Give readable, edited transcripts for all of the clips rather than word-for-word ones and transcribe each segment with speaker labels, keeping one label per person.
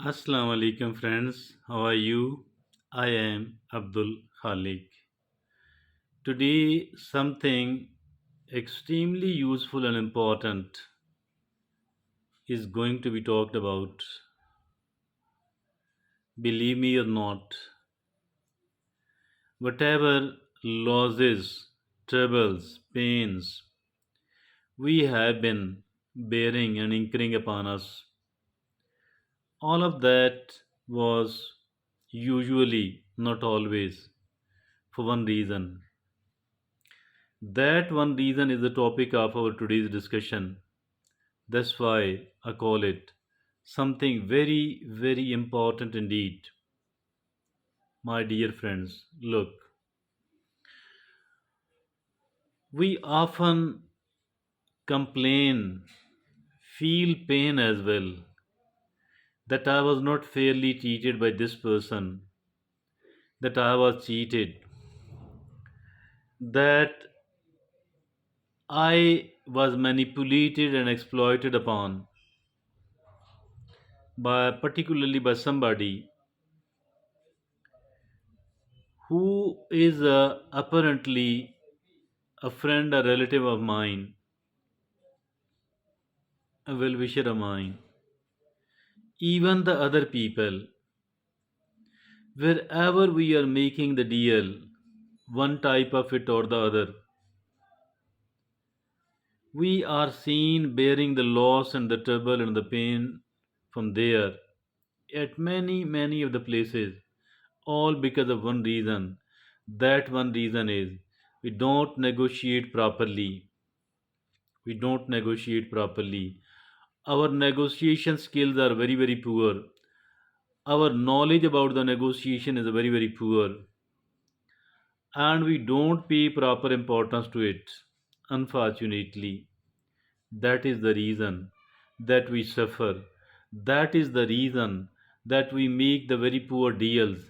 Speaker 1: Assalamu alaikum friends, how are you? I am Abdul Khalik. Today something extremely useful and important is going to be talked about. Believe me or not, whatever losses, troubles, pains we have been bearing and incurring upon us, all of that was usually, not always, for one reason. That one reason is the topic of our today's discussion. That's why I call it something very, very important indeed. My dear friends, look, we often complain, feel pain as well, that I was not fairly treated by this person, that I was cheated, that I was manipulated and exploited upon by particularly by somebody who is apparently a friend, a relative of mine, a well wisher of mine, even the other people, wherever we are making the deal, one type of it or the other, we are seen bearing the loss and the trouble and the pain from there at many, many of the places, all because of one reason. That one reason is we don't negotiate properly. We don't negotiate properly. Our negotiation skills are very, very poor. Our knowledge about the negotiation is very, very poor, and we don't pay proper importance to it. Unfortunately, that is the reason that we suffer. That is the reason that we make the very poor deals.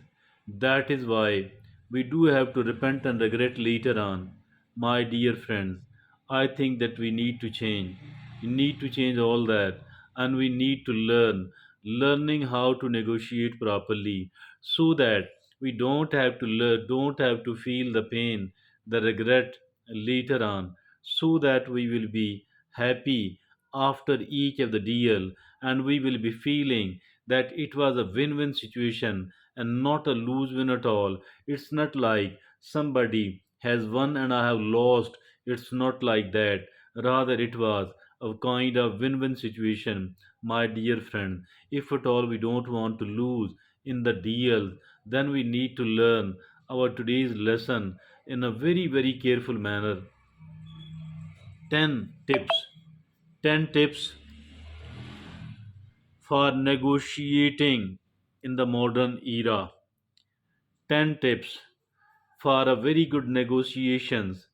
Speaker 1: That is why we do have to repent and regret later on. My dear friends, I think that we need to change. We need to change all that, and we need to learning how to negotiate properly so that we don't have to feel the pain, the regret later on, so that we will be happy after each of the deal, and we will be feeling that it was a win-win situation and not a lose-win at all. It's not like somebody has won and I have lost. It's not like that. Rather, it was a kind of win-win situation, my dear friend. If at all we don't want to lose in the deal, then we need to learn our today's lesson in a very, very careful manner. 10 tips. 10 tips for negotiating in the modern era. 10 tips for a very good negotiations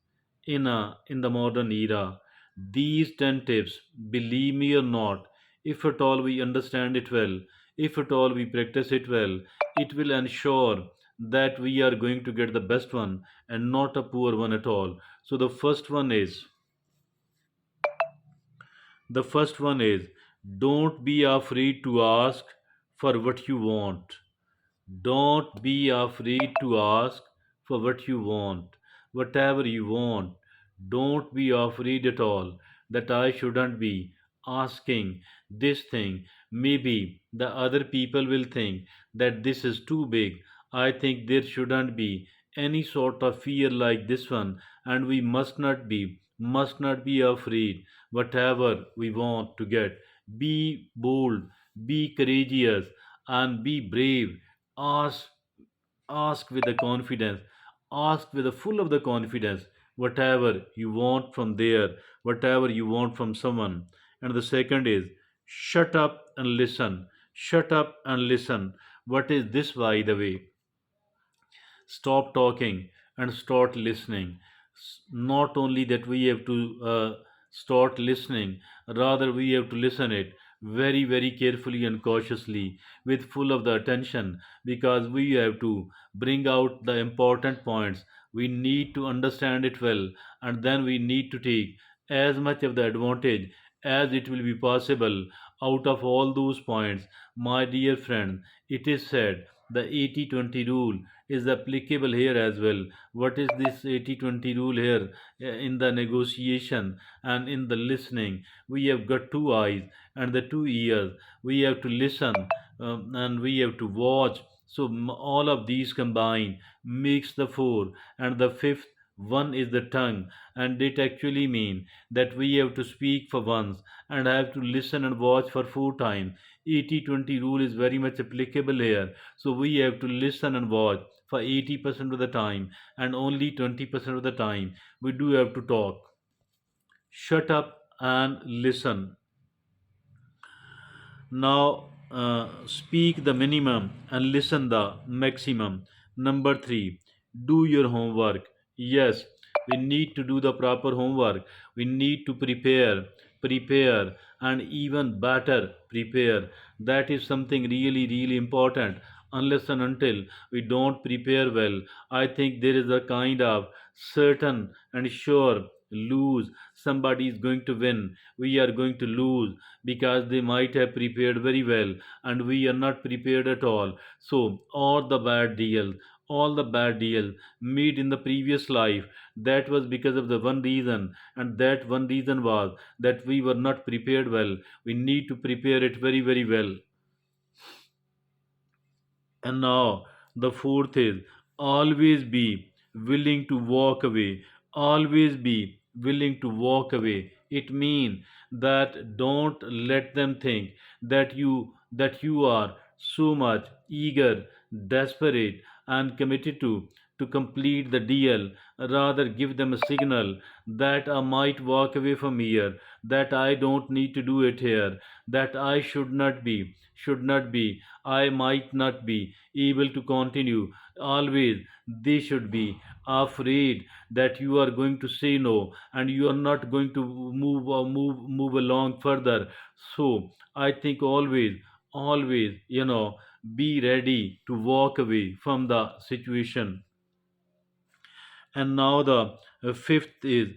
Speaker 1: in the modern era. These 10 tips, believe me or not, if at all we understand it well, if at all we practice it well, it will ensure that we are going to get the best one and not a poor one at all. So the first one is don't be afraid to ask for what you want. Don't be afraid to ask for what you want, whatever you want. Don't be afraid at all that I shouldn't be asking this thing. Maybe the other people will think that this is too big. I think there shouldn't be any sort of fear like this one, and we must not be afraid whatever we want to get. Be bold, be courageous, and be brave. Ask ask with the confidence, ask with the full of the confidence whatever you want from there, whatever you want from someone. And the second is shut up and listen. Shut up and listen. What is this, by the way? Stop talking and start listening. Not only that we have to start listening, rather we have to listen it very, very carefully and cautiously with full of the attention, because we have to bring out the important points. We need to understand it well, and then we need to take as much of the advantage as it will be possible out of all those points, my dear friend, it is said the 80-20 rule is applicable here as well. What is this 80-20 rule here? In the negotiation and in the listening, we have got two eyes and the two ears. We have to listen, and we have to watch. So all of these combined makes the four, and the fifth one is the tongue, and it actually mean that we have to speak for once and have to listen and watch for four times. 80-20 rule is very much applicable here. So we have to listen and watch for 80% of the time, and only 20% of the time we do have to talk. Shut up and listen. Now, speak the minimum and listen the maximum. Number three, do your homework. Yes, we need to do the proper homework. We need to prepare, and even better prepare. That is something really, really important. Unless and until we don't prepare well, I think there is a kind of certain and sure lose. Somebody is going to win. We are going to lose because they might have prepared very well and we are not prepared at all. So, all the bad deals made in the previous life, that was because of the one reason, and that one reason was that we were not prepared well. We need to prepare it very, very well. And now the fourth is always be willing to walk away. Always be willing to walk away. It means that don't let them think that you are so much eager, desperate, and committed to complete the deal. Rather give them a signal that I might walk away from here, that I don't need to do it here, that I should not be, I might not be able to continue. Always they should be afraid that you are going to say no and you are not going to move along further. So I think always, be ready to walk away from the situation. And now the fifth is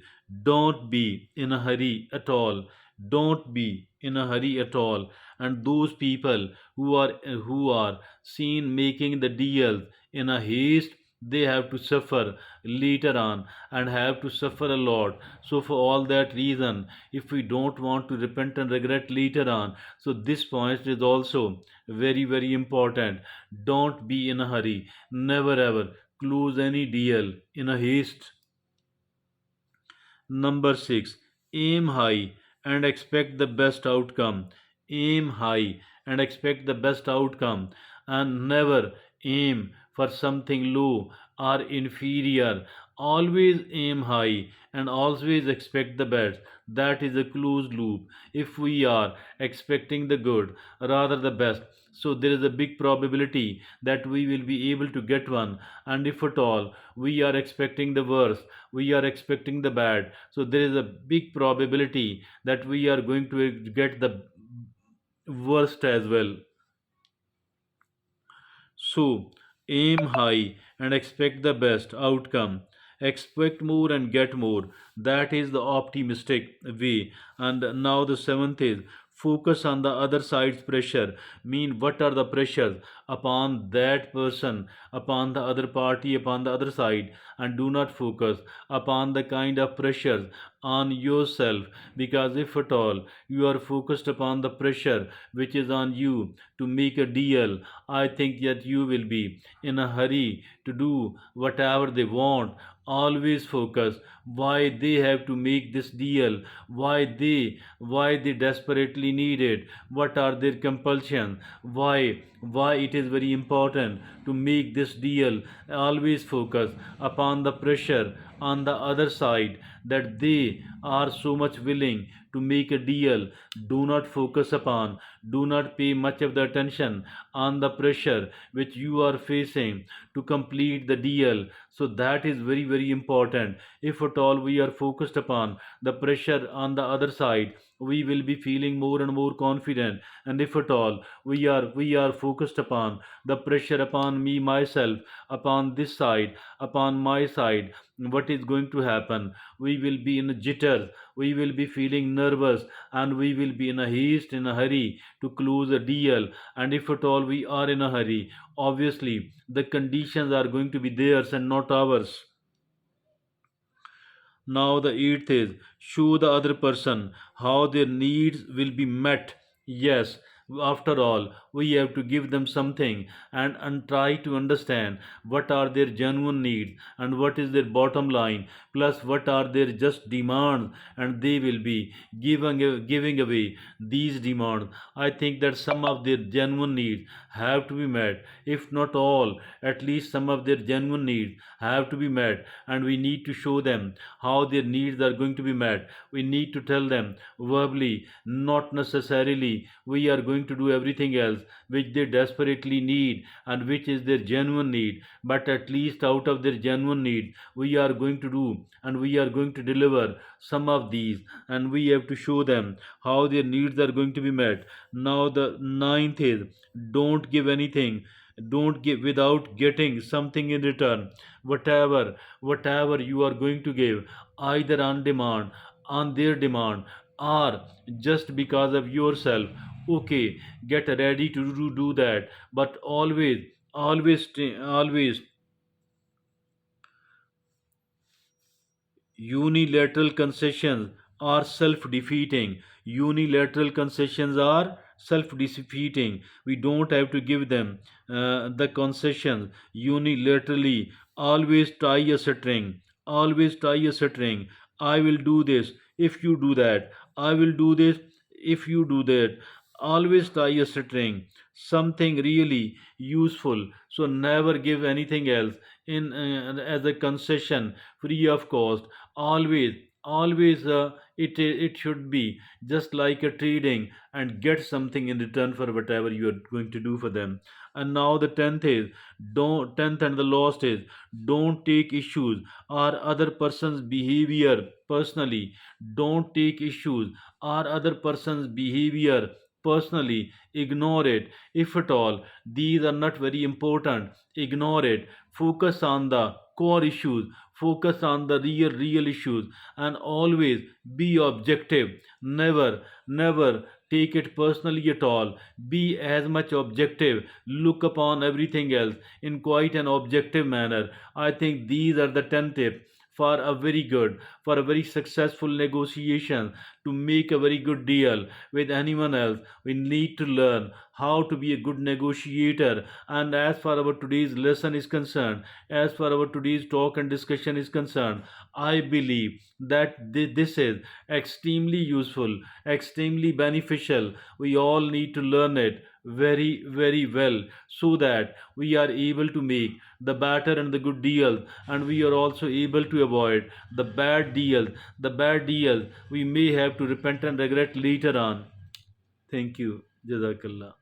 Speaker 1: don't be in a hurry at all. Don't be in a hurry at all. And those people who are seen making the deals in a haste, they have to suffer later on and have to suffer a lot. So for all that reason, if we don't want to repent and regret later on, so this point is also very, very important. Don't be in a hurry. Never ever close any deal in a haste. Number 6. Aim high and expect the best outcome. Aim high and expect the best outcome, and never aim for something low or inferior. Always aim high and always expect the best. That is a closed loop. If we are expecting the good, rather the best, so there is a big probability that we will be able to get one. And if at all we are expecting the worst, we are expecting the bad, so there is a big probability that we are going to get the worst as well. So, aim high and expect the best outcome. Expect more and get more. That is the optimistic way. And now the seventh is focus on the other side's pressure. Mean what are the pressures upon that person, upon the other party, upon the other side, and do not focus upon the kind of pressures on yourself, because if at all you are focused upon the pressure which is on you to make a deal, I think that you will be in a hurry to do whatever they want. Always focus why they have to make this deal, why they desperately need it, what are their compulsions, why it is very important to make this deal. Always focus upon the pressure on the other side, that they are so much willing to make a deal. Do not pay much of the attention on the pressure which you are facing to complete the deal. So that is very, very important. If at all we are focused upon the pressure on the other side, we will be feeling more and more confident. And if at all we are focused upon the pressure upon me myself, upon this side, upon my side, what is going to happen? We will be in a jitter, we will be feeling nervous, and we will be in a haste, in a hurry to close a deal. And if at all we are in a hurry, obviously the conditions are going to be theirs and not ours. Now, the eighth is show the other person how their needs will be met. Yes, after all, we have to give them something, and try to understand what are their genuine needs and what is their bottom line, plus what are their just demands, and they will be giving away these demands. I think that some of their genuine needs have to be met, if not all, at least some of their genuine needs have to be met, and we need to show them how their needs are going to be met. We need to tell them verbally, not necessarily we are going to do everything else which they desperately need and which is their genuine need, but at least out of their genuine need, we are going to do and we are going to deliver some of these, and we have to show them how their needs are going to be met. Now, the ninth is don't give anything. Don't give without getting something in return. Whatever you are going to give, either on demand, on their demand, or just because of yourself, okay, get ready to do that. But always unilateral concessions are self defeating. Unilateral concessions are self defeating. We don't have to give them the concessions unilaterally. Always tie a string. Always tie a string. I will do this if you do that. I will do this if you do that. Always tie a string. Something really useful. So never give anything else in as a concession free of cost. Always it should be just like a trading, and get something in return for whatever you are going to do for them. And now the tenth and the last is don't take issues or other person's behavior personally. Don't take issues or other person's behavior personally. Ignore it. If at all these are not very important, ignore it. Focus on the core issues, focus on the real issues, and always be objective. Never take it personally at all. Be as much objective. Look upon everything else in quite an objective manner. I think these are the 10 tips for a very good, for a very successful negotiation. To make a very good deal with anyone else, we need to learn how to be a good negotiator. And as far our today's lesson is concerned, as far our today's talk and discussion is concerned, I believe that this is extremely useful, extremely beneficial. We all need to learn it very well, so that we are able to make the better and the good deals, and we are also able to avoid the bad deals we may have to repent and regret later on. Thank you. Jazakallah.